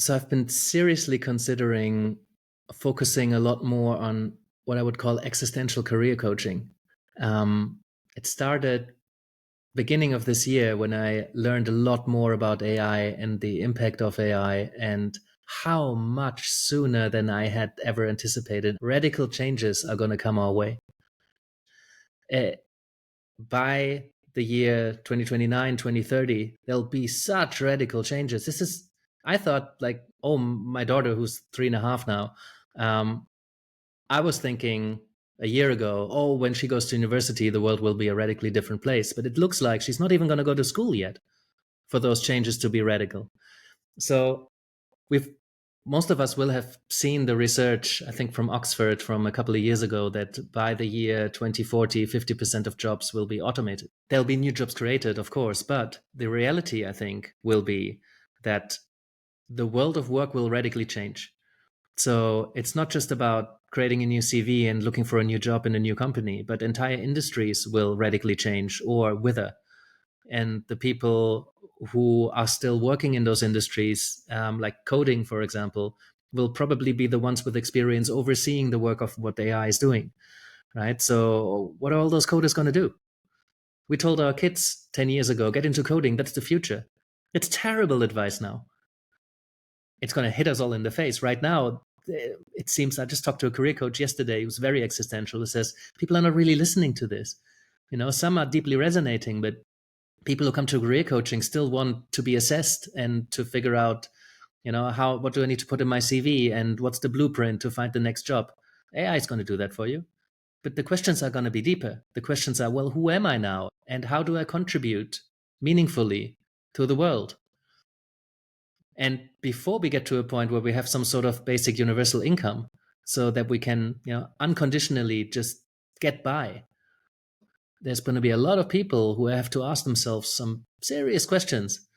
So I've been seriously considering focusing a lot more on what I would call existential career coaching. It started beginning of this year when I learned a lot more about AI and the impact of AI and how much sooner than I had ever anticipated radical changes are going to come our way. Uh, by the year 2029, 2030, there'll be such radical changes. I thought like, oh, my daughter, who's 3.5 now, um, I was thinking a year ago, oh, when she goes to university, the world will be a radically different place. But it looks like she's not even going to go to school yet for those changes to be radical. So we've most of us will have seen the research, I think from Oxford from a couple of years ago, that by the year 2040, 50% of jobs will be automated. There'll be new jobs created, of course, but the reality, I think, will be that the world of work will radically change. So it's not just about creating a new CV and looking for a new job in a new company, but entire industries will radically change or wither. And the people who are still working in those industries, like coding, for example, will probably be the ones with experience overseeing the work of what AI is doing, right? So what are all those coders going to do? We told our kids 10 years ago, get into coding, that's the future. It's terrible advice now. It's going to hit us all in the face. Right now, it seems, I just talked to a career coach yesterday who's very existential, who says people are not really listening to this. Some are deeply resonating, but people who come to career coaching still want to be assessed and to figure out, what do I need to put in my CV and what's the blueprint to find the next job. AI is going to do that for you. But the questions are going to be deeper. The questions are, well, who am I now? And how do I contribute meaningfully to the world? And before we get to a point where we have some sort of basic universal income so that we can, unconditionally just get by, there's going to be a lot of people who have to ask themselves some serious questions.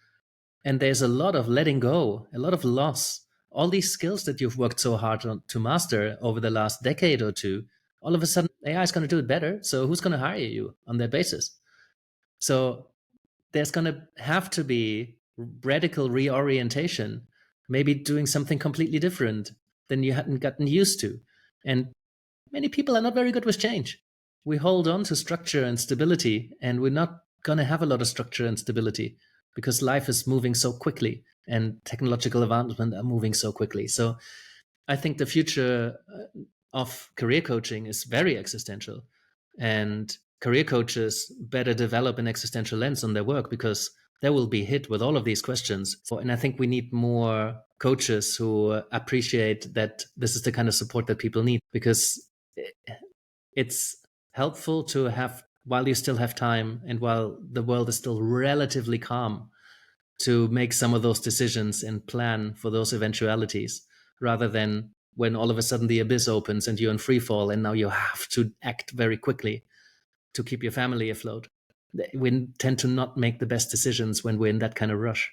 And there's a lot of letting go, a lot of loss. All these skills that you've worked so hard to master over the last decade or two, all of a sudden AI is going to do it better. So who's going to hire you on that basis? So there's going to have to be radical reorientation, maybe doing something completely different than you hadn't gotten used to. And many people are not very good with change. We hold on to structure and stability, and we're not going to have a lot of structure and stability because life is moving so quickly and technological advancement are moving so quickly. So I think the future of career coaching is very existential, and career coaches better develop an existential lens on their work because they will be hit with all of these questions. And I think we need more coaches who appreciate that this is the kind of support that people need, because it's helpful to have, while you still have time and while the world is still relatively calm, to make some of those decisions and plan for those eventualities, rather than when all of a sudden the abyss opens and you're in free fall and now you have to act very quickly to keep your family afloat. We tend to not make the best decisions when we're in that kind of rush.